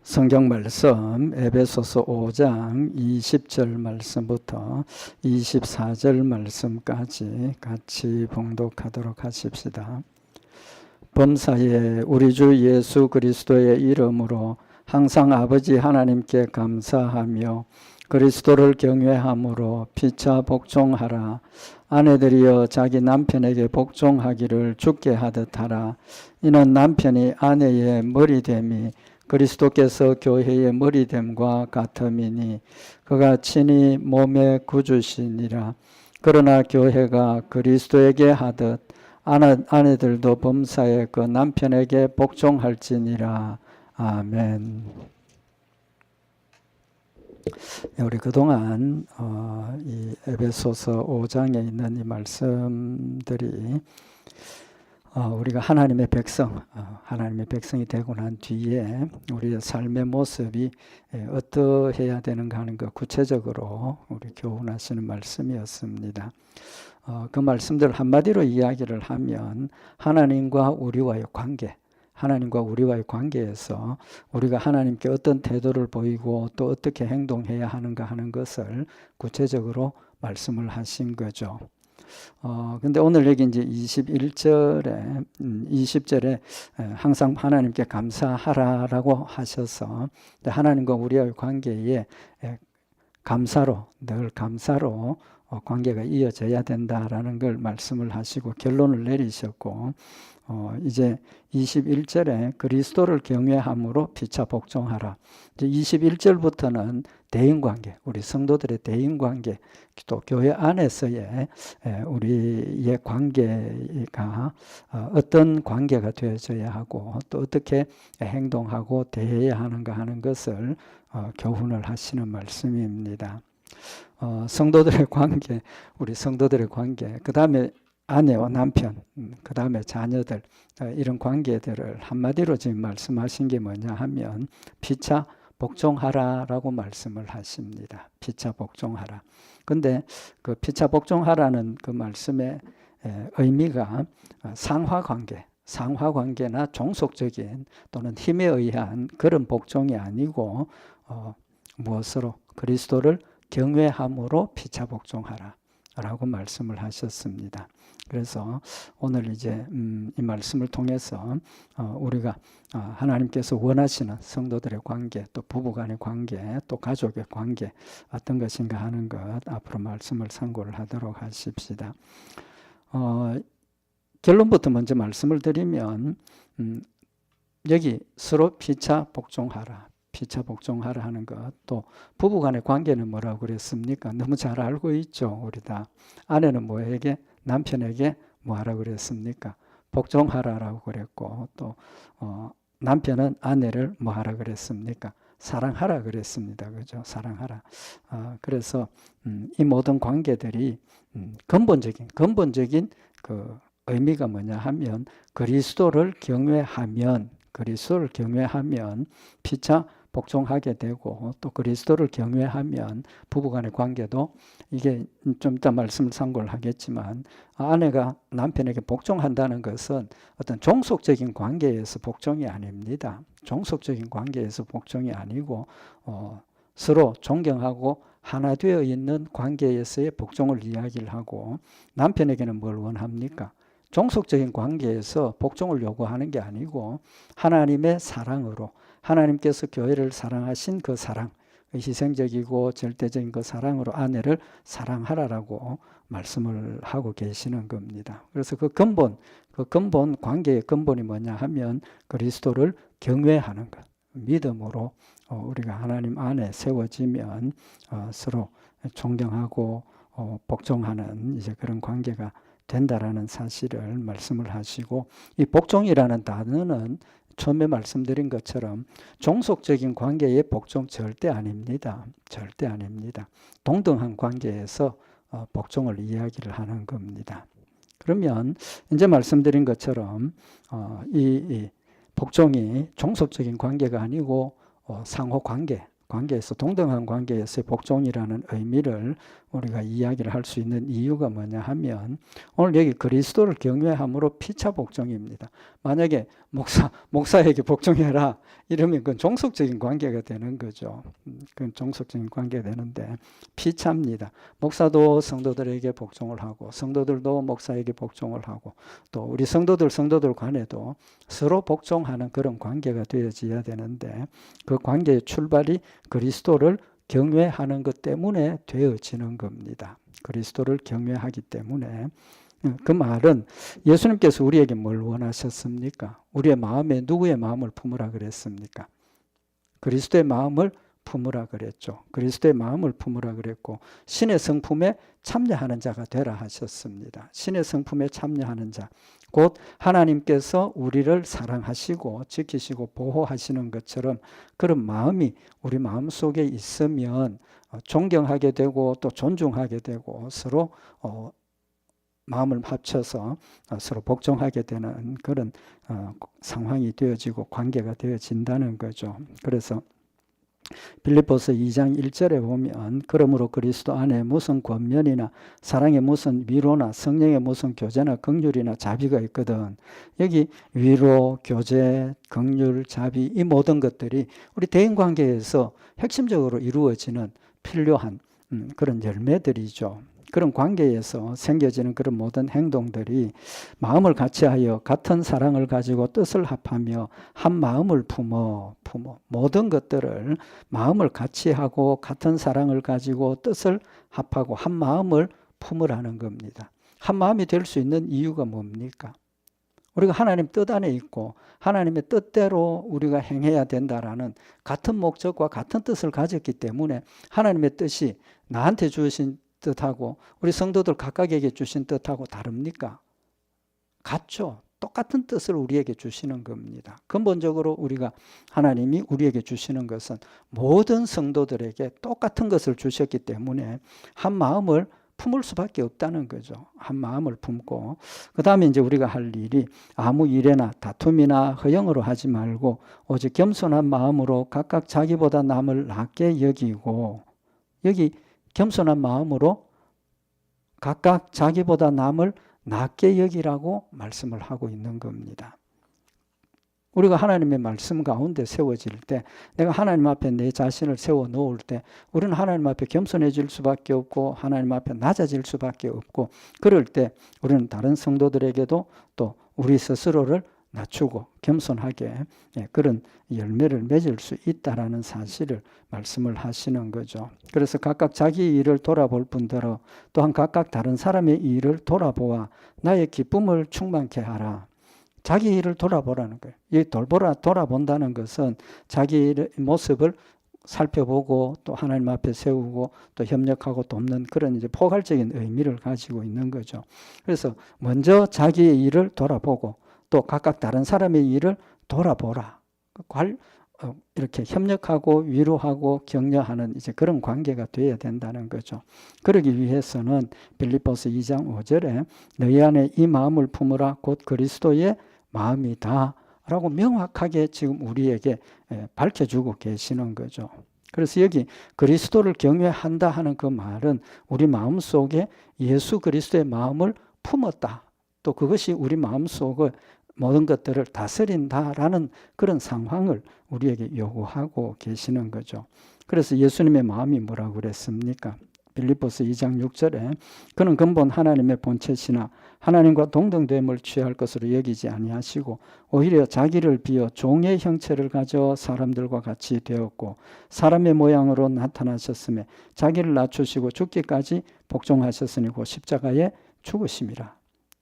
성경 말씀 에베소서 5장 20절 말씀부터 24절 말씀까지 같이 봉독하도록 하십시다. 범사에 우리 주 예수 그리스도의 이름으로 항상 아버지 하나님께 감사하며 그리스도를 경외함으로 피차 복종하라. 아내들이여 자기 남편에게 복종하기를 주께 하듯 하라. 이는 남편이 아내의 머리됨이 그리스도께서 교회의 머리됨과 같음이니 그가 친히 몸의 구주시니라. 그러나 교회가 그리스도에게 하듯 아내들도 범사에 그 남편에게 복종할지니라. 아멘. 우리 그동안 이 에베소서 5장에 있는 이 말씀들이 우리가 하나님의 백성이 되고 난 뒤에 우리의 삶의 모습이 어떠해야 되는가 하는 것 구체적으로 우리 교훈하시는 말씀이었습니다. 그 말씀들 한마디로 이야기를 하면 하나님과 우리와의 관계에서 우리가 하나님께 어떤 태도를 보이고 또 어떻게 행동해야 하는가 하는 것을 구체적으로 말씀을 하신 거죠. 근데 오늘 여기 이제 20절에 항상 하나님께 감사하라라고 하셔서 하나님과 우리의 관계에 늘 감사로 관계가 이어져야 된다라는 걸 말씀을 하시고 결론을 내리셨고, 이제 21절에 그리스도를 경외함으로 피차 복종하라. 이제 21절부터는 대인관계, 우리 성도들의 대인관계, 또 교회 안에서의 우리의 관계가 어떤 관계가 되어져야 하고 또 어떻게 행동하고 대해야 하는가 하는 것을 교훈을 하시는 말씀입니다. 성도들의 관계, 우리 성도들의 관계, 그 다음에 아내와 남편, 그 다음에 자녀들, 이런 관계들을 한마디로 지금 말씀하신 게 뭐냐 하면 피차 복종하라라고 말씀을 하십니다. 피차 복종하라. 근데 그 피차 복종하라는 그 말씀의 의미가 상하관계나 종속적인 또는 힘에 의한 그런 복종이 아니고 무엇으로? 그리스도를 경외함으로 피차 복종하라 라고 말씀을 하셨습니다. 그래서 오늘 이제 이 말씀을 통해서 우리가 하나님께서 원하시는 성도들의 관계, 또 부부간의 관계, 또 가족의 관계 어떤 것인가 하는 것 앞으로 말씀을 참고를 하도록 하십시다. 결론부터 먼저 말씀을 드리면 여기 서로 피차 복종하라 하는 것, 또 부부간의 관계는 뭐라고 그랬습니까? 너무 잘 알고 있죠. 우리 다. 아내는 뭐에게? 남편에게 뭐하라고 그랬습니까? 복종하라라고 그랬고, 또 남편은 아내를 뭐하라 그랬습니까? 사랑하라 그랬습니다. 그죠? 사랑하라. 그래서 이 모든 관계들이 근본적인 그 의미가 뭐냐 하면 그리스도를 경외하면 피차 복종하게 되고, 또 그리스도를 경외하면 부부간의 관계도, 이게 좀 이따 말씀을 참고를 하겠지만, 아내가 남편에게 복종한다는 것은 어떤 종속적인 관계에서 복종이 아닙니다. 종속적인 관계에서 복종이 아니고 서로 존경하고 하나 되어 있는 관계에서의 복종을 이야기를 하고, 남편에게는 뭘 원합니까? 종속적인 관계에서 복종을 요구하는 게 아니고 하나님의 사랑으로, 하나님께서 교회를 사랑하신 그 사랑, 희생적이고 절대적인 그 사랑으로 아내를 사랑하라라고 말씀을 하고 계시는 겁니다. 그래서 그 근본 관계의 근본이 뭐냐 하면 그리스도를 경외하는 것, 믿음으로 우리가 하나님 안에 세워지면 서로 존경하고 복종하는 이제 그런 관계가 된다라는 사실을 말씀을 하시고, 이 복종이라는 단어는 처음에 말씀드린 것처럼 종속적인 관계의 복종 절대 아닙니다. 절대 아닙니다. 동등한 관계에서 복종을 이야기를 하는 겁니다. 그러면 이제 말씀드린 것처럼 이 복종이 종속적인 관계가 아니고 상호 관계, 관계에서 동등한 관계에서의 복종이라는 의미를 우리가 이야기를 할 수 있는 이유가 뭐냐 하면 오늘 여기 그리스도를 경외함으로 피차 복종입니다. 만약에 목사에게 복종해라 이러면 그건 종속적인 관계가 되는 거죠. 그건 종속적인 관계가 되는데 피차입니다. 목사도 성도들에게 복종을 하고 성도들도 목사에게 복종을 하고 또 우리 성도들 간에도 서로 복종하는 그런 관계가 되어져야 되는데 그 관계의 출발이 그리스도를 경외하는 것 때문에 되어지는 겁니다. 그리스도를 경외하기 때문에. 그 말은 예수님께서 우리에게 뭘 원하셨습니까? 우리의 마음에 누구의 마음을 품으라 그랬습니까? 그리스도의 마음을 품으라 그랬죠. 그리스도의 마음을 품으라 그랬고 신의 성품에 참여하는 자가 되라 하셨습니다. 신의 성품에 참여하는 자, 곧 하나님께서 우리를 사랑하시고 지키시고 보호하시는 것처럼 그런 마음이 우리 마음속에 있으면 존경하게 되고 또 존중하게 되고 서로 마음을 합쳐서 서로 복종하게 되는 그런 상황이 되어지고 관계가 되어진다는 거죠. 그래서 빌립보서 2장 1절에 보면 그러므로 그리스도 안에 무슨 권면이나 사랑의 무슨 위로나 성령의 무슨 교제나 긍휼이나 자비가 있거든. 여기 위로, 교제, 긍휼, 자비 이 모든 것들이 우리 대인관계에서 핵심적으로 이루어지는 필요한 그런 열매들이죠. 그런 관계에서 생겨지는 그런 모든 행동들이 마음을 같이하여 같은 사랑을 가지고 뜻을 합하며 한 마음을 품어 모든 것들을 마음을 같이하고 같은 사랑을 가지고 뜻을 합하고 한 마음을 품으라는 겁니다. 한 마음이 될 수 있는 이유가 뭡니까? 우리가 하나님 뜻 안에 있고 하나님의 뜻대로 우리가 행해야 된다라는 같은 목적과 같은 뜻을 가졌기 때문에 하나님의 뜻이 나한테 주신 뜻하고 우리 성도들 각각에게 주신 뜻하고 다릅니까? 같죠. 똑같은 뜻을 우리에게 주시는 겁니다. 근본적으로 우리가 하나님이 우리에게 주시는 것은 모든 성도들에게 똑같은 것을 주셨기 때문에 한 마음을 품을 수밖에 없다는 거죠. 한 마음을 품고 그 다음에 이제 우리가 할 일이 아무 일에나 다툼이나 허영으로 하지 말고 오직 겸손한 마음으로 각각 자기보다 남을 낮게 여기고 여기 겸손한 마음으로 각각 자기보다 남을 낮게 여기라고 말씀을 하고 있는 겁니다. 우리가 하나님의 말씀 가운데 세워질 때 내가 하나님 앞에 내 자신을 세워 놓을 때 우리는 하나님 앞에 겸손해질 수밖에 없고 하나님 앞에 낮아질 수밖에 없고 그럴 때 우리는 다른 성도들에게도 또 우리 스스로를 낮추고 겸손하게 그런 열매를 맺을 수 있다라는 사실을 말씀을 하시는 거죠. 그래서 각각 자기 일을 돌아볼 뿐더러 또한 각각 다른 사람의 일을 돌아보아 나의 기쁨을 충만케 하라. 자기 일을 돌아보라는 거예요. 이 돌아본다는 것은 자기 모습을 살펴보고 또 하나님 앞에 세우고 또 협력하고 돕는 그런 이제 포괄적인 의미를 가지고 있는 거죠. 그래서 먼저 자기의 일을 돌아보고 또 각각 다른 사람의 일을 돌아보라. 이렇게 협력하고 위로하고 격려하는 이제 그런 관계가 되어야 된다는 거죠. 그러기 위해서는 빌립보서 2장 5절에 너희 안에 이 마음을 품으라 곧 그리스도의 마음이다 라고 명확하게 지금 우리에게 밝혀주고 계시는 거죠. 그래서 여기 그리스도를 경외한다 하는 그 말은 우리 마음속에 예수 그리스도의 마음을 품었다. 또 그것이 우리 마음속의 모든 것들을 다스린다라는 그런 상황을 우리에게 요구하고 계시는 거죠. 그래서 예수님의 마음이 뭐라고 그랬습니까? 빌립보서 2장 6절에 그는 근본 하나님의 본체시나 하나님과 동등됨을 취할 것으로 여기지 아니하시고 오히려 자기를 비어 종의 형체를 가져 사람들과 같이 되었고 사람의 모양으로 나타나셨으며 자기를 낮추시고 죽기까지 복종하셨으니 곧 십자가에 죽으심이라.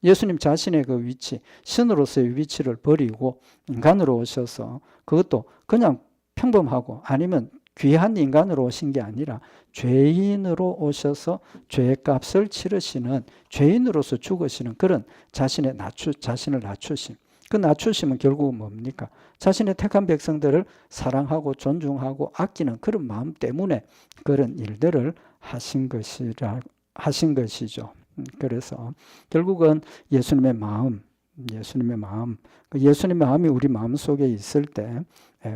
예수님 자신의 그 위치, 신으로서의 위치를 버리고 인간으로 오셔서 그것도 그냥 평범하고 아니면 귀한 인간으로 오신 게 아니라 죄인으로 오셔서 죄값을 치르시는 죄인으로서 죽으시는 그런 자신을 낮추심. 그 낮추심은 결국은 뭡니까? 자신의 택한 백성들을 사랑하고 존중하고 아끼는 그런 마음 때문에 그런 일들을 하신 것이죠. 그래서 결국은 예수님의 마음이 우리 마음속에 있을 때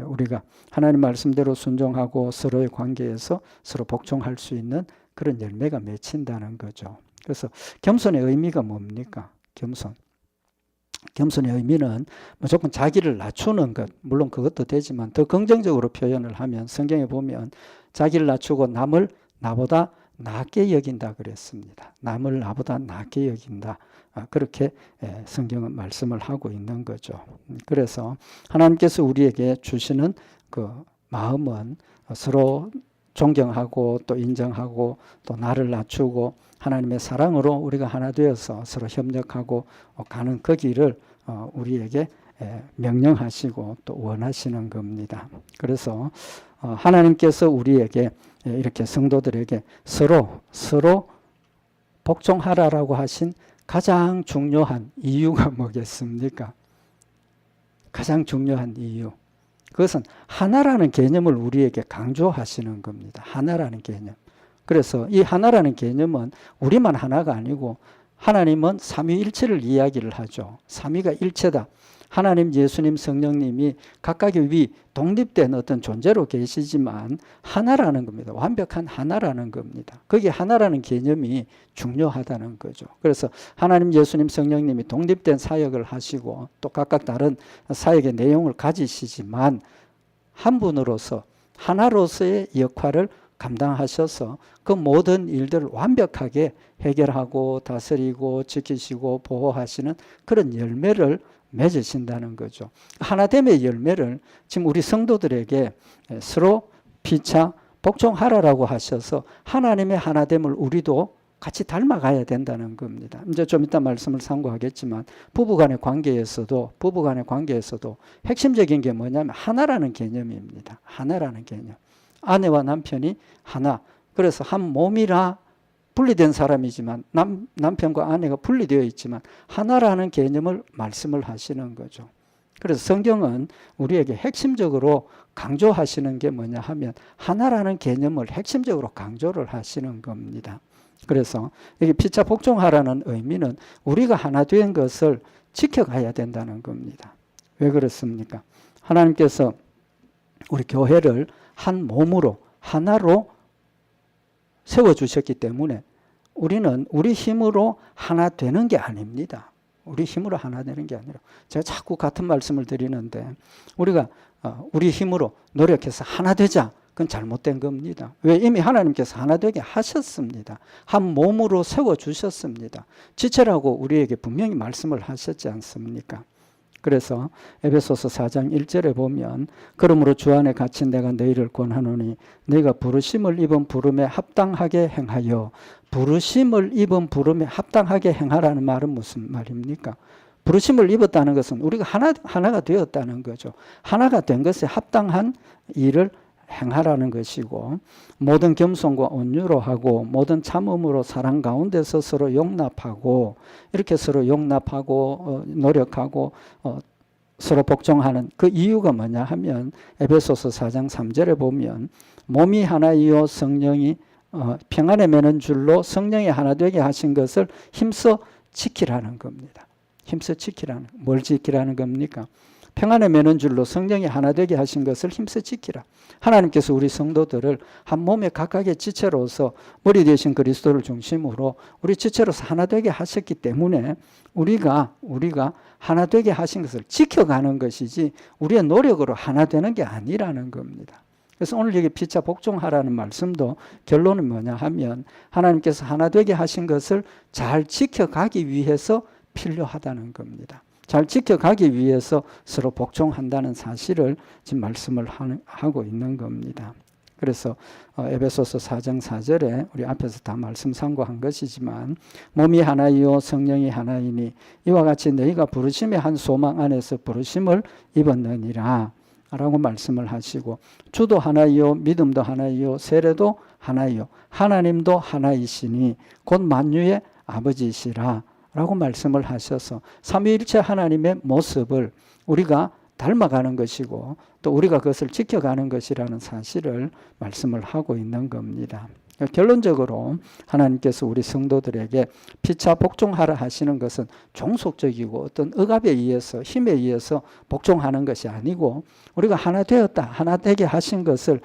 우리가 하나님 말씀대로 순종하고 서로의 관계에서 서로 복종할 수 있는 그런 열매가 맺힌다는 거죠. 그래서 겸손의 의미가 뭡니까? 겸손의 의미는 무조건 자기를 낮추는 것, 물론 그것도 되지만 더 긍정적으로 표현을 하면 성경에 보면 자기를 낮추고 남을 나보다 낮게 여긴다 그랬습니다. 남을 나보다 낮게 여긴다. 그렇게 성경은 말씀을 하고 있는 거죠. 그래서 하나님께서 우리에게 주시는 그 마음은 서로 존경하고 또 인정하고 또 나를 낮추고 하나님의 사랑으로 우리가 하나 되어서 서로 협력하고 가는 그 길을 우리에게 명령하시고 또 원하시는 겁니다. 그래서 하나님께서 우리에게 이렇게 성도들에게 서로 복종하라라고 하신 가장 중요한 이유가 뭐겠습니까? 가장 중요한 이유. 그것은 하나라는 개념을 우리에게 강조하시는 겁니다. 하나라는 개념. 그래서 이 하나라는 개념은 우리만 하나가 아니고 하나님은 삼위일체를 이야기를 하죠. 삼위가 일체다. 하나님, 예수님, 성령님이 각각의 위 독립된 어떤 존재로 계시지만 하나라는 겁니다. 완벽한 하나라는 겁니다. 거기에 하나라는 개념이 중요하다는 거죠. 그래서 하나님, 예수님, 성령님이 독립된 사역을 하시고 또 각각 다른 사역의 내용을 가지시지만 한 분으로서 하나로서의 역할을 감당하셔서 그 모든 일들을 완벽하게 해결하고 다스리고 지키시고 보호하시는 그런 열매를 맺으신다는 거죠. 하나됨의 열매를 지금 우리 성도들에게 서로 피차 복종하라라고 하셔서 하나님의 하나됨을 우리도 같이 닮아가야 된다는 겁니다. 이제 좀 이따 말씀을 상고하겠지만 부부간의 관계에서도 핵심적인 게 뭐냐면 하나라는 개념입니다. 하나라는 개념. 아내와 남편이 하나. 그래서 한 몸이라 분리된 사람이지만 남편과 아내가 분리되어 있지만 하나라는 개념을 말씀을 하시는 거죠. 그래서 성경은 우리에게 핵심적으로 강조하시는 게 뭐냐 하면 하나라는 개념을 핵심적으로 강조를 하시는 겁니다. 그래서 여기 피차 복종하라는 의미는 우리가 하나 된 것을 지켜가야 된다는 겁니다. 왜 그렇습니까? 하나님께서 우리 교회를 한 몸으로 하나로 세워주셨기 때문에 우리는 우리 힘으로 하나 되는 게 아닙니다. 우리 힘으로 하나 되는 게 아니라 제가 자꾸 같은 말씀을 드리는데 우리가 우리 힘으로 노력해서 하나 되자. 그건 잘못된 겁니다. 왜? 이미 하나님께서 하나 되게 하셨습니다. 한 몸으로 세워주셨습니다. 지체라고 우리에게 분명히 말씀을 하셨지 않습니까? 그래서 에베소서 4장 1절에 보면 그러므로 주 안에 갇힌 내가 너희를 권하노니 너희가 부르심을 입은 부름에 합당하게 행하여 부르심을 입은 부름에 합당하게 행하라는 말은 무슨 말입니까? 부르심을 입었다는 것은 우리가 하나가 되었다는 거죠. 하나가 된 것에 합당한 일을 행하라는 것이고 모든 겸손과 온유로 하고 모든 참음으로 사랑 가운데서 서로 용납하고 이렇게 서로 용납하고 노력하고 서로 복종하는 그 이유가 뭐냐 하면 에베소서 4장 3절에 보면 몸이 하나이요 성령이 평안에 매는 줄로 성령이 하나 되게 하신 것을 힘써 지키라는 겁니다. 힘써 지키라는 뭘 지키라는 겁니까? 평안에 매는 줄로 성령이 하나 되게 하신 것을 힘써 지키라. 하나님께서 우리 성도들을 한 몸의 각각의 지체로서 머리 되신 그리스도를 중심으로 우리 지체로서 하나 되게 하셨기 때문에 우리가 하나 되게 하신 것을 지켜가는 것이지 우리의 노력으로 하나 되는 게 아니라는 겁니다. 그래서 오늘 여기 피차 복종하라는 말씀도 결론은 뭐냐 하면 하나님께서 하나 되게 하신 것을 잘 지켜가기 위해서 필요하다는 겁니다. 잘 지켜가기 위해서 서로 복종한다는 사실을 지금 말씀을 하고 있는 겁니다. 그래서 에베소서 4장 4절에 우리 앞에서 다 말씀 상고한 것이지만 몸이 하나이요 성령이 하나이니 이와 같이 너희가 부르심의 한 소망 안에서 부르심을 입었느니라 라고 말씀을 하시고 주도 하나이요 믿음도 하나이요 세례도 하나이요 하나님도 하나이시니 곧 만유의 아버지시라 라고 말씀을 하셔서 삼위일체 하나님의 모습을 우리가 닮아가는 것이고 또 우리가 그것을 지켜가는 것이라는 사실을 말씀을 하고 있는 겁니다. 결론적으로 하나님께서 우리 성도들에게 피차 복종하라 하시는 것은 종속적이고 어떤 억압에 의해서 힘에 의해서 복종하는 것이 아니고 우리가 하나 되었다, 하나 되게 하신 것을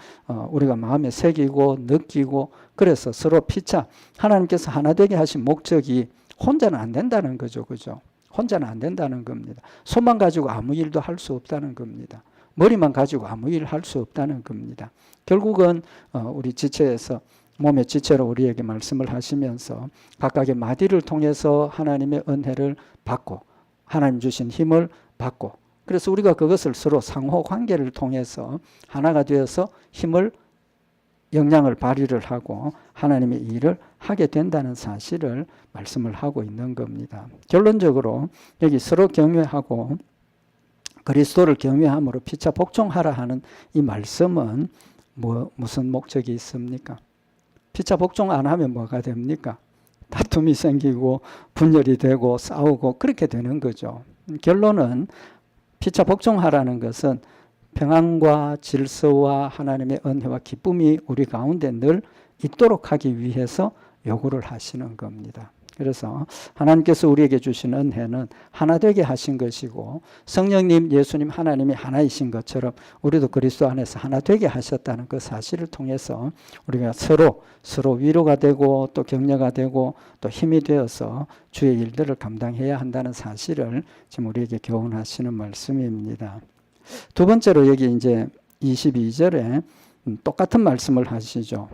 우리가 마음에 새기고 느끼고 그래서 서로 피차 하나님께서 하나 되게 하신 목적이 혼자는 안 된다는 거죠. 그죠? 혼자는 안 된다는 겁니다. 손만 가지고 아무 일도 할 수 없다는 겁니다. 머리만 가지고 아무 일을 할 수 없다는 겁니다. 결국은 우리 지체에서 몸의 지체로 우리에게 말씀을 하시면서 각각의 마디를 통해서 하나님의 은혜를 받고 하나님 주신 힘을 받고 그래서 우리가 그것을 서로 상호 관계를 통해서 하나가 되어서 힘을 영향을 발휘를 하고 하나님의 일을 하게 된다는 사실을 말씀을 하고 있는 겁니다. 결론적으로 여기 서로 경외하고 그리스도를 경외함으로 피차 복종하라 하는 이 말씀은 무슨 목적이 있습니까? 피차 복종 안 하면 뭐가 됩니까? 다툼이 생기고 분열이 되고 싸우고 그렇게 되는 거죠. 결론은 피차 복종하라는 것은 평안과 질서와 하나님의 은혜와 기쁨이 우리 가운데 늘 있도록 하기 위해서 요구를 하시는 겁니다. 그래서 하나님께서 우리에게 주신 은혜는 하나 되게 하신 것이고 성령님, 예수님, 하나님이 하나이신 것처럼 우리도 그리스도 안에서 하나 되게 하셨다는 그 사실을 통해서 우리가 서로 위로가 되고 또 격려가 되고 또 힘이 되어서 주의 일들을 감당해야 한다는 사실을 지금 우리에게 교훈하시는 말씀입니다. 두 번째로 여기 이제 22절에 똑같은 말씀을 하시죠.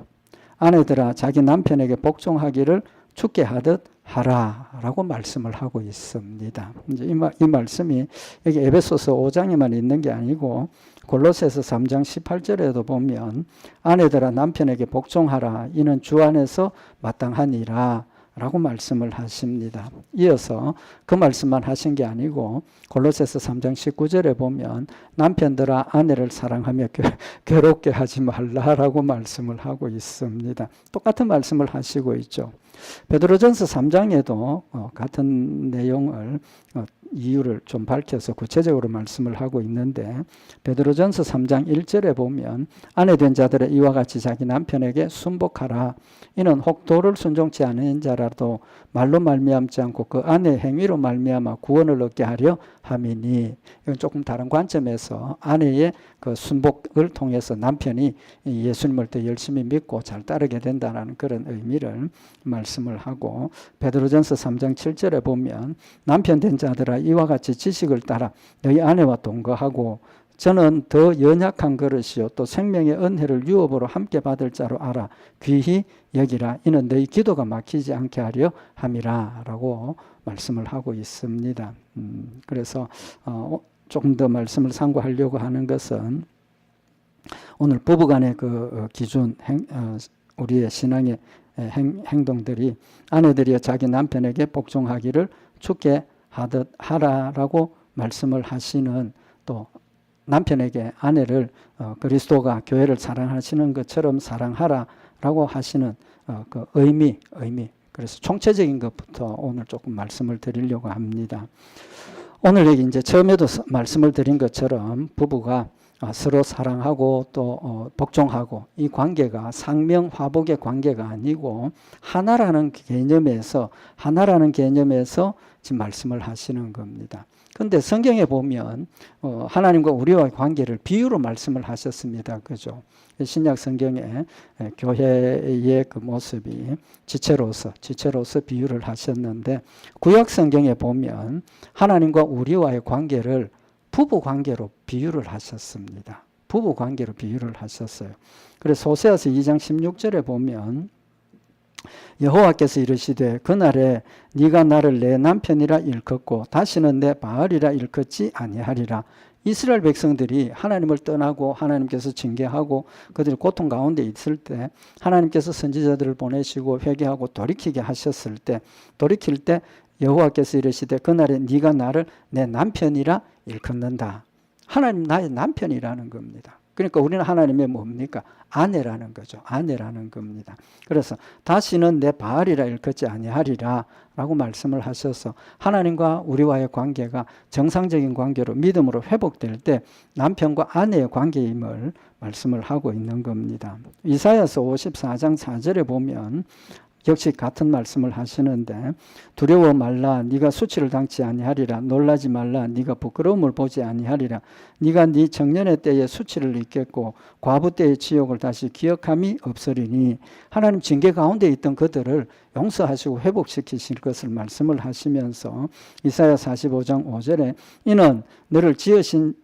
아내들아 자기 남편에게 복종하기를 죽게 하듯 하라라고 말씀을 하고 있습니다. 이제 이 말씀이 여기 에베소서 5장에만 있는 게 아니고 골로새서 3장 18절에도 보면 아내들아 남편에게 복종하라 이는 주 안에서 마땅하니라 라고 말씀을 하십니다. 이어서 그 말씀만 하신 게 아니고 골로새서 3장 19절에 보면 남편들아 아내를 사랑하며 괴롭게 하지 말라라고 말씀을 하고 있습니다. 똑같은 말씀을 하시고 있죠. 베드로전서 3장에도 같은 내용을 이유를 좀 밝혀서 구체적으로 말씀을 하고 있는데 베드로전서 3장 1절에 보면 아내된 자들의 이와 같이 자기 남편에게 순복하라 이는 혹 도를 순종치 않은 자라도 말로 말미암지 않고 그 아내의 행위로 말미암아 구원을 얻게 하려 함이니 이건 조금 다른 관점에서 아내의 그 순복을 통해서 남편이 예수님을 더 열심히 믿고 잘 따르게 된다는 그런 의미를 말씀을 하고 베드로전서 3장 7절에 보면 남편 된 자들아 이와 같이 지식을 따라 너희 아내와 동거하고 저는 더 연약한 그릇이요 또 생명의 은혜를 유업으로 함께 받을 자로 알아 귀히 여기라 이는 너희 기도가 막히지 않게 하려 함이라 라고 말씀을 하고 있습니다. 그래서 조금 더 말씀을 상고하려고 하는 것은 오늘 부부간의 그 기준 우리의 신앙의 행동들이 아내들이 자기 남편에게 복종하기를 죽게 하듯 하라라고 말씀을 하시는 또 남편에게 아내를 그리스도가 교회를 사랑하시는 것처럼 사랑하라라고 하시는 그 의미 그래서 총체적인 것부터 오늘 조금 말씀을 드리려고 합니다. 오늘 여기 이제 처음에도 말씀을 드린 것처럼 부부가 서로 사랑하고 또 복종하고 이 관계가 상명화복의 관계가 아니고 하나라는 개념에서 지금 말씀을 하시는 겁니다. 그런데 성경에 보면 하나님과 우리와의 관계를 비유로 말씀을 하셨습니다. 그죠? 신약 성경에 교회의 그 모습이 지체로서 비유를 하셨는데 구약 성경에 보면 하나님과 우리와의 관계를 부부 관계로 비유를 하셨습니다. 부부 관계로 비유를 하셨어요. 그래서 호세아서 2장 16절에 보면 여호와께서 이르시되 그날에 네가 나를 내 남편이라 일컫고 다시는 내 바알이라 일컫지 아니하리라. 이스라엘 백성들이 하나님을 떠나고 하나님께서 징계하고 그들이 고통 가운데 있을 때 하나님께서 선지자들을 보내시고 회개하고 돌이키게 하셨을 때 돌이킬 때 여호와께서 이르시되 그날에 네가 나를 내 남편이라 일컫는다. 하나님 나의 남편이라는 겁니다. 그러니까 우리는 하나님의 뭡니까? 아내라는 거죠. 아내라는 겁니다. 그래서 다시는 내 바알이라 일컫지 아니하리라 라고 말씀을 하셔서 하나님과 우리와의 관계가 정상적인 관계로 믿음으로 회복될 때 남편과 아내의 관계임을 말씀을 하고 있는 겁니다. 이사야서 54장 4절에 보면 역시 같은 말씀을 하시는데 두려워 말라 네가 수치를 당치 아니하리라 놀라지 말라 네가 부끄러움을 보지 아니하리라 네가 네 청년의 때에 수치를 잊겠고 과부 때의 지옥을 다시 기억함이 없으리니 하나님 징계 가운데 있던 그들을 용서하시고 회복시키실 것을 말씀을 하시면서 이사야 45장 5절에 이는 너를 지으신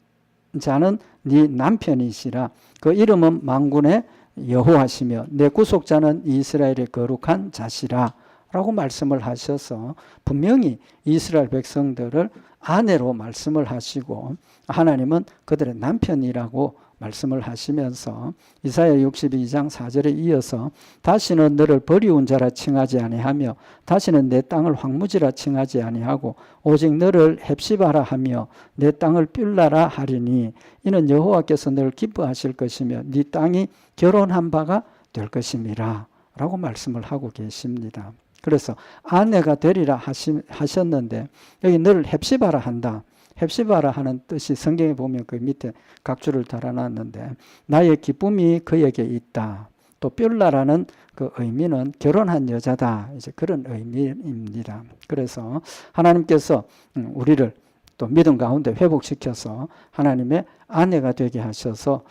자는 네 남편이시라 그 이름은 만군의 여호와시며 내 구속자는 이스라엘의 거룩한 자시라 라고 말씀을 하셔서 분명히 이스라엘 백성들을 아내로 말씀을 하시고 하나님은 그들의 남편이라고 말씀을 하시면서 이사야 62장 4절에 이어서 다시는 너를 버리운 자라 칭하지 아니하며 다시는 내 땅을 황무지라 칭하지 아니하고 오직 너를 헵시바라 하며 내 땅을 뷸라라 하리니 이는 여호와께서 너를 기뻐하실 것이며 네 땅이 결혼한 바가 될 것임이라 라고 말씀을 하고 계십니다. 그래서 아내가 되리라 하셨는데 여기 너를 헵시바라 한다. 헵시바라 하는 뜻이 성경에 보면 그 밑에 각주를 달아놨는데 나의 기쁨이 그에게 있다. 또 뷸라라는 그 의미는 결혼한 여자다. 이제 그런 의미입니다. 그래서 하나님께서 우리를 또 믿음 가운데 회복시켜서 하나님의 아내가 되게 하셔서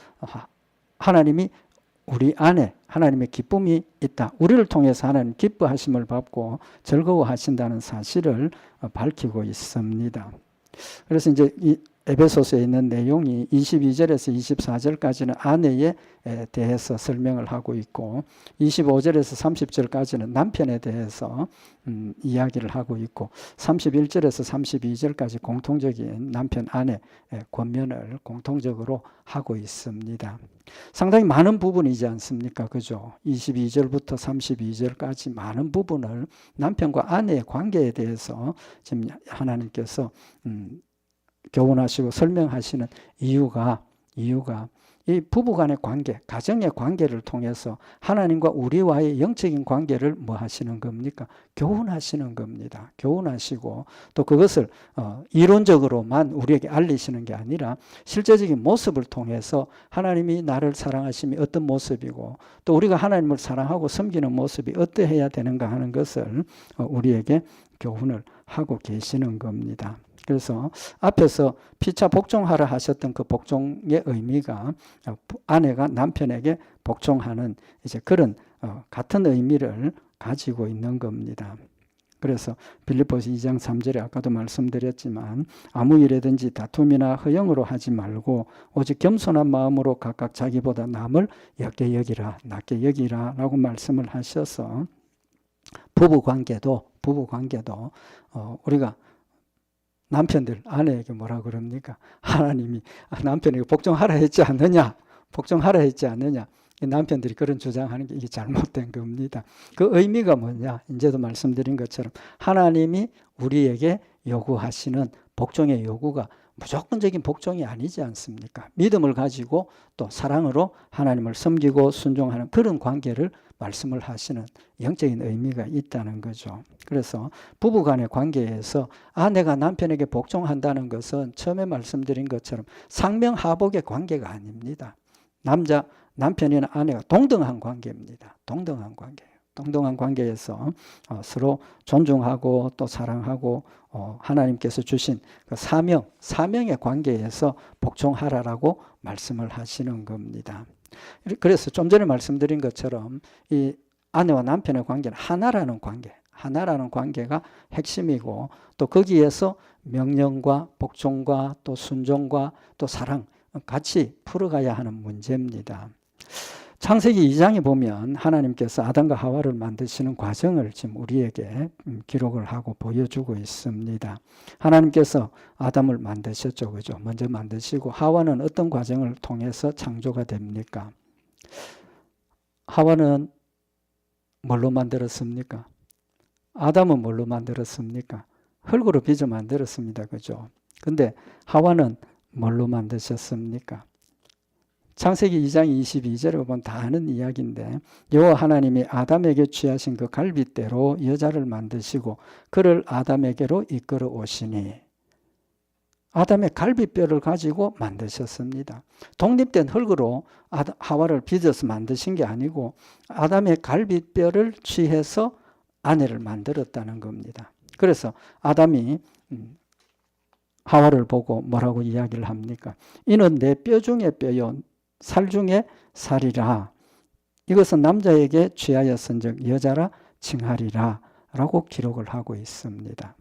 하나님이 우리 안에 하나님의 기쁨이 있다. 우리를 통해서 하나님 기뻐하심을 받고 즐거워하신다는 사실을 밝히고 있습니다. 그래서 이제 이 에베소서에 있는 내용이 22절에서 24절까지는 아내에 대해서 설명을 하고 있고 25절에서 30절까지는 남편에 대해서 이야기를 하고 있고 31절에서 32절까지 공통적인 남편 아내 권면을 공통적으로 하고 있습니다. 상당히 많은 부분이지 않습니까? 그죠? 22절부터 32절까지 많은 부분을 남편과 아내의 관계에 대해서 지금 하나님께서 교훈하시고 설명하시는 이유가 이 부부간의 관계, 가정의 관계를 통해서 하나님과 우리와의 영적인 관계를 뭐 하시는 겁니까? 교훈하시는 겁니다. 교훈하시고 또 그것을 이론적으로만 우리에게 알리시는 게 아니라 실제적인 모습을 통해서 하나님이 나를 사랑하심이 어떤 모습이고 또 우리가 하나님을 사랑하고 섬기는 모습이 어떠해야 되는가 하는 것을 우리에게 교훈을 하고 계시는 겁니다. 그래서 앞에서 피차 복종하라 하셨던 그 복종의 의미가 아내가 남편에게 복종하는 이제 그런 같은 의미를 가지고 있는 겁니다. 그래서 빌립보서 2장 3절에 아까도 말씀드렸지만 아무 일에든지 다툼이나 허영으로 하지 말고 오직 겸손한 마음으로 각각 자기보다 남을 낮게 여기라 라고 말씀을 하셔서 부부관계도 우리가 남편들 아내에게 뭐라 그럽니까? 하나님이 남편에게 복종하라 했지 않느냐? 남편들이 그런 주장하는 게 이게 잘못된 겁니다. 그 의미가 뭐냐? 이제도 말씀드린 것처럼 하나님이 우리에게 요구하시는 복종의 요구가 무조건적인 복종이 아니지 않습니까? 믿음을 가지고 또 사랑으로 하나님을 섬기고 순종하는 그런 관계를 말씀을 하시는 영적인 의미가 있다는 거죠. 그래서 부부간의 관계에서 아내가 남편에게 복종한다는 것은 처음에 말씀드린 것처럼 상명하복의 관계가 아닙니다. 남편이나 아내가 동등한 관계입니다. 동등한 관계에서 서로 존중하고 또 사랑하고 하나님께서 주신 그 사명의 관계에서 복종하라라고 말씀을 하시는 겁니다. 그래서 좀 전에 말씀드린 것처럼 이 아내와 남편의 관계는 하나라는 관계가 핵심이고 또 거기에서 명령과 복종과 또 순종과 또 사랑 같이 풀어가야 하는 문제입니다. 창세기 2장에 보면 하나님께서 아담과 하와를 만드시는 과정을 지금 우리에게 기록을 하고 보여주고 있습니다. 하나님께서 아담을 만드셨죠. 그죠? 먼저 만드시고 하와는 어떤 과정을 통해서 창조가 됩니까? 하와는 뭘로 만들었습니까? 아담은 뭘로 만들었습니까? 흙으로 빚어 만들었습니다. 그죠? 근데 하와는 뭘로 만드셨습니까? 창세기 2장 22절에 보면 다 아는 이야기인데 여호와 하나님이 아담에게 취하신 그 갈빗대로 여자를 만드시고 그를 아담에게로 이끌어 오시니 아담의 갈빗뼈를 가지고 만드셨습니다. 독립된 흙으로 하와를 빚어서 만드신 게 아니고 아담의 갈빗뼈를 취해서 아내를 만들었다는 겁니다. 그래서 아담이 하와를 보고 뭐라고 이야기를 합니까? 이는 내 뼈 중에 뼈요 살 중에 살이라. 이것은 남자에게 취하였은즉 여자라 칭하리라 라고 기록을 하고 있습니다.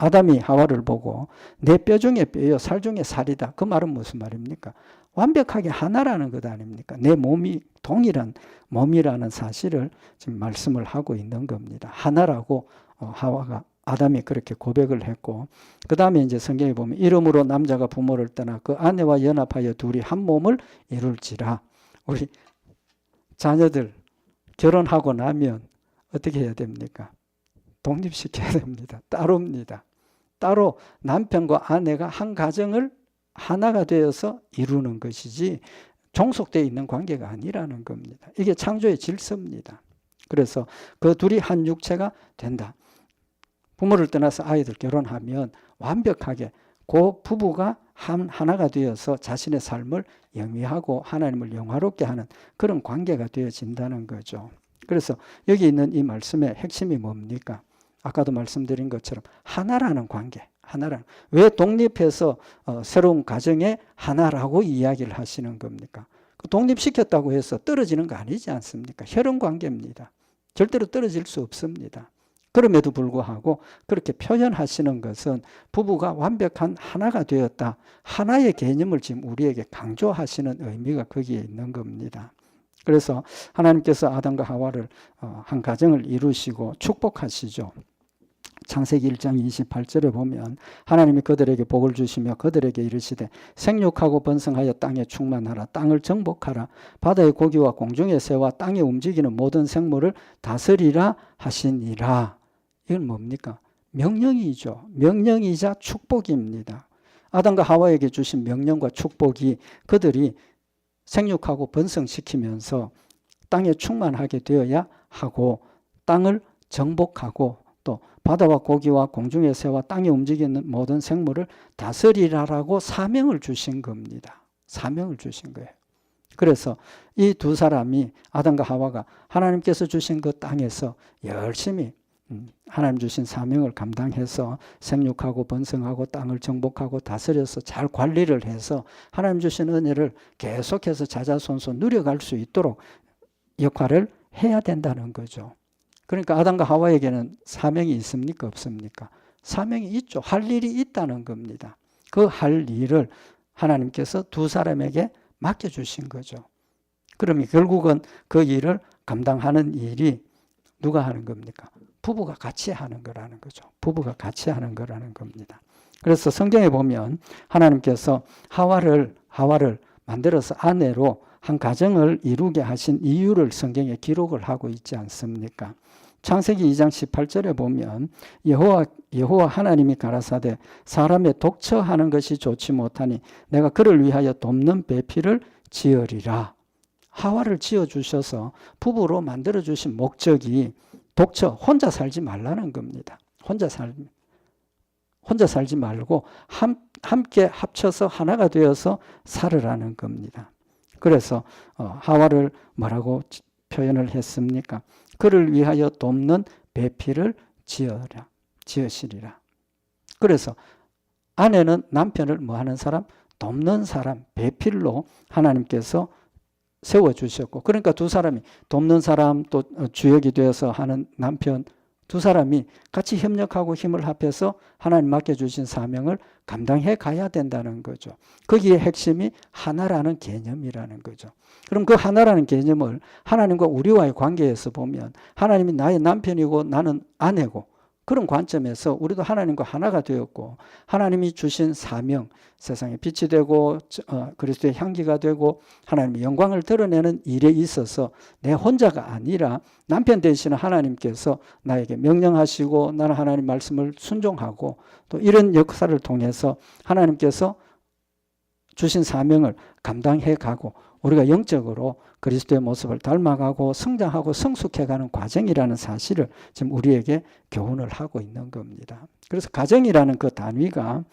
아담이 하와를 보고 내 뼈 중에 뼈요 살 중에 살이다. 그 말은 무슨 말입니까? 완벽하게 하나라는 것 아닙니까? 내 몸이 동일한 몸이라는 사실을 지금 말씀을 하고 있는 겁니다. 하나라고 아담이 그렇게 고백을 했고, 그 다음에 이제 성경에 보면 이름으로 남자가 부모를 떠나 그 아내와 연합하여 둘이 한 몸을 이룰지라. 우리 자녀들 결혼하고 나면 어떻게 해야 됩니까? 독립시켜야 됩니다. 따로입니다. 따로 남편과 아내가 한 가정을 하나가 되어서 이루는 것이지 종속되어 있는 관계가 아니라는 겁니다. 이게 창조의 질서입니다. 그래서 그 둘이 한 육체가 된다. 부모를 떠나서 아이들 결혼하면 완벽하게 그 부부가 하나가 되어서 자신의 삶을 영위하고 하나님을 영화롭게 하는 그런 관계가 되어진다는 거죠. 그래서 여기 있는 이 말씀의 핵심이 뭡니까? 아까도 말씀드린 것처럼 하나라는 관계, 하나라는. 왜 독립해서 새로운 가정의 하나라고 이야기를 하시는 겁니까? 독립시켰다고 해서 떨어지는 거 아니지 않습니까? 혈연 관계입니다. 절대로 떨어질 수 없습니다. 그럼에도 불구하고 그렇게 표현하시는 것은 부부가 완벽한 하나가 되었다. 하나의 개념을 지금 우리에게 강조하시는 의미가 거기에 있는 겁니다. 그래서 하나님께서 아담과 하와를 한 가정을 이루시고 축복하시죠. 창세기 1장 28절에 보면 하나님이 그들에게 복을 주시며 그들에게 이르시되 생육하고 번성하여 땅에 충만하라. 땅을 정복하라. 바다의 고기와 공중의 새와 땅에 움직이는 모든 생물을 다스리라 하시니라. 이건 뭡니까? 명령이죠. 명령이자 축복입니다. 아담과 하와에게 주신 명령과 축복이 그들이 생육하고 번성시키면서 땅에 충만하게 되어야 하고 땅을 정복하고 또 바다와 고기와 공중의 새와 땅에 움직이는 모든 생물을 다스리라라고 사명을 주신 겁니다. 사명을 주신 거예요. 그래서 이 두 사람이 아담과 하와가 하나님께서 주신 그 땅에서 열심히 하나님 주신 사명을 감당해서 생육하고 번성하고 땅을 정복하고 다스려서 잘 관리를 해서 하나님 주신 은혜를 계속해서 자자손손 누려갈 수 있도록 역할을 해야 된다는 거죠. 그러니까 아담과 하와에게는 사명이 있습니까? 없습니까? 사명이 있죠. 할 일이 있다는 겁니다. 그 할 일을 하나님께서 두 사람에게 맡겨주신 거죠. 그러면 결국은 그 일을 감당하는 일이 누가 하는 겁니까? 부부가 같이 하는 거라는 거죠. 부부가 같이 하는 거라는 겁니다. 그래서 성경에 보면 하나님께서 하와를 만들어서 아내로 한 가정을 이루게 하신 이유를 성경에 기록을 하고 있지 않습니까? 창세기 2장 18절에 보면 여호와 하나님이 가라사대 사람의 독처하는 것이 좋지 못하니 내가 그를 위하여 돕는 배필을 지으리라. 하와를 지어주셔서 부부로 만들어주신 목적이 독처, 혼자 살지 말라는 겁니다. 혼자 살지 말고 함께 합쳐서 하나가 되어서 살으라는 겁니다. 그래서 하와를 뭐라고 표현을 했습니까? 그를 위하여 돕는 배필을 지으시리라. 그래서 아내는 남편을 뭐하는 사람? 돕는 사람, 배필로 하나님께서 세워주셨고, 그러니까 두 사람이 돕는 사람 또 주역이 되어서 하는 남편 두 사람이 같이 협력하고 힘을 합해서 하나님 맡겨주신 사명을 감당해 가야 된다는 거죠. 거기에 핵심이 하나라는 개념이라는 거죠. 그럼 그 하나라는 개념을 하나님과 우리와의 관계에서 보면 하나님이 나의 남편이고 나는 아내고 그런 관점에서 우리도 하나님과 하나가 되었고 하나님이 주신 사명, 세상에 빛이 되고 그리스도의 향기가 되고 하나님의 영광을 드러내는 일에 있어서 내 혼자가 아니라 남편 되시는 하나님께서 나에게 명령하시고 나는 하나님 말씀을 순종하고 또 이런 역사를 통해서 하나님께서 주신 사명을 감당해 가고 우리가 영적으로 그리스도의 모습을 닮아가고 성장하고 성숙해가는 과정이라는 사실을 지금 우리에게 교훈을 하고 있는 겁니다. 그래서 가정이라는 단위가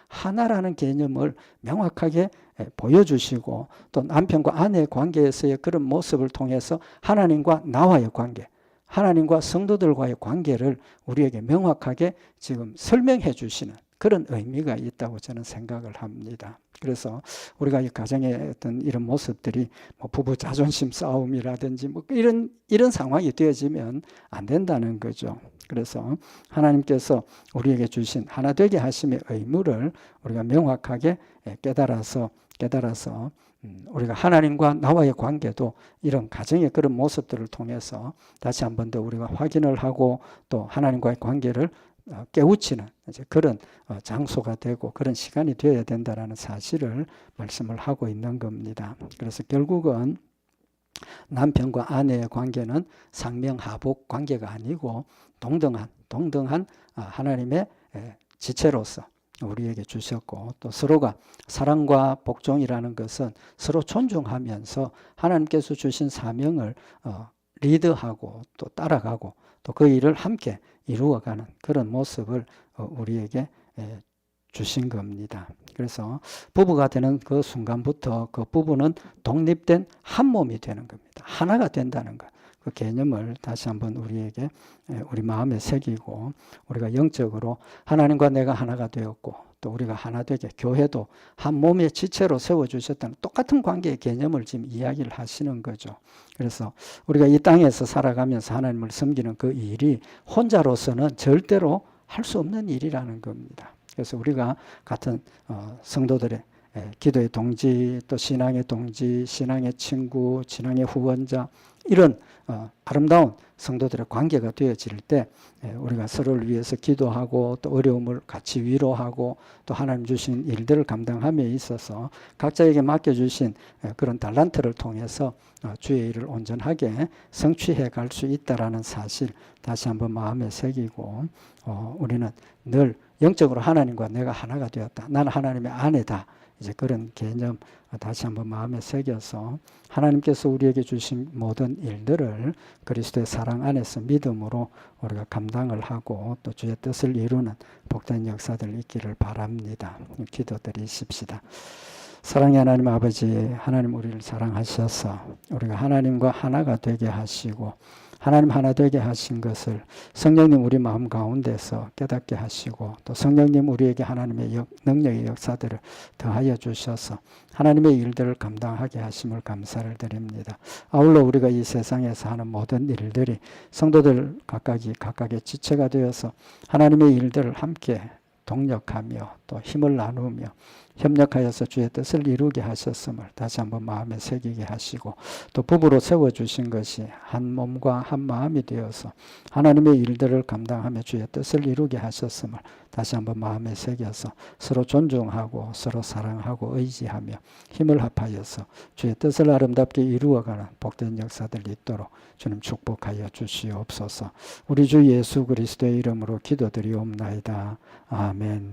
하나라는 개념을 명확하게 보여주시고 또 남편과 아내의 관계에서의 그런 모습을 통해서 하나님과 나와의 관계, 하나님과 성도들과의 관계를 우리에게 명확하게 지금 설명해 주시는 그런 의미가 있다고 저는 생각을 합니다. 그래서 우리가 이 가정의 어떤 이런 모습들이 부부 자존심 싸움이라든지 이런 상황이 되어지면 안 된다는 거죠. 그래서 하나님께서 우리에게 주신 하나 되게 하심의 의무를 우리가 명확하게 깨달아서 우리가 하나님과 나와의 관계도 이런 가정의 그런 모습들을 통해서 다시 한 번 더 우리가 확인을 하고 또 하나님과의 관계를 깨우치는 그런 장소가 되고 그런 시간이 되어야 된다는 사실을 말씀을 하고 있는 겁니다. 그래서 결국은 남편과 아내의 관계는 상명하복 관계가 아니고 동등한 하나님의 지체로서 우리에게 주셨고 또 서로가 사랑과 복종이라는 것은 서로 존중하면서 하나님께서 주신 사명을 리드하고 또 따라가고 또 그 일을 함께 이루어가는 그런 모습을 우리에게 주신 겁니다. 그래서 부부가 되는 그 순간부터 그 부부는 독립된 한 몸이 되는 겁니다. 하나가 된다는 것. 그 개념을 다시 한번 우리에게 우리 마음에 새기고 우리가 영적으로 하나님과 내가 하나가 되었고 또 우리가 하나 되게 교회도 한 몸의 지체로 세워주셨다는 똑같은 관계의 개념을 지금 이야기를 하시는 거죠. 그래서 우리가 이 땅에서 살아가면서 하나님을 섬기는 그 일이 혼자로서는 절대로 할 수 없는 일이라는 겁니다. 그래서 우리가 같은 성도들의 기도의 동지, 또 신앙의 동지, 신앙의 친구, 신앙의 후원자 이런 아름다운 성도들의 관계가 되어질 때 우리가 서로를 위해서 기도하고 또 어려움을 같이 위로하고 또 하나님 주신 일들을 감당함에 있어서 각자에게 맡겨주신 그런 달란트를 통해서 주의 일을 온전하게 성취해 갈 수 있다라는 사실 다시 한번 마음에 새기고 우리는 늘 영적으로 하나님과 내가 하나가 되었다. 나는 하나님의 아내다. 이제 그런 개념 다시 한번 마음에 새겨서 하나님께서 우리에게 주신 모든 일들을 그리스도의 사랑 안에서 믿음으로 우리가 감당을 하고 또 주의 뜻을 이루는 복된 역사들 있기를 바랍니다. 기도드리십시다. 사랑의 하나님 아버지, 하나님 우리를 사랑하셔서 우리가 하나님과 하나가 되게 하시고 하나님 하나 되게 하신 것을 성령님 우리 마음 가운데서 깨닫게 하시고 또 성령님 우리에게 하나님의 능력의 역사들을 더하여 주셔서 하나님의 일들을 감당하게 하심을 감사를 드립니다. 아울러 우리가 이 세상에서 하는 모든 일들이 성도들 각각의 지체가 되어서 하나님의 일들을 함께 동력하며 또 힘을 나누며 협력하여서 주의 뜻을 이루게 하셨음을 다시 한번 마음에 새기게 하시고 또 부부로 세워주신 것이 한 몸과 한 마음이 되어서 하나님의 일들을 감당하며 주의 뜻을 이루게 하셨음을 다시 한번 마음에 새겨서 서로 존중하고 서로 사랑하고 의지하며 힘을 합하여서 주의 뜻을 아름답게 이루어가는 복된 역사들 있도록 주님 축복하여 주시옵소서. 우리 주 예수 그리스도의 이름으로 기도드리옵나이다. 아멘.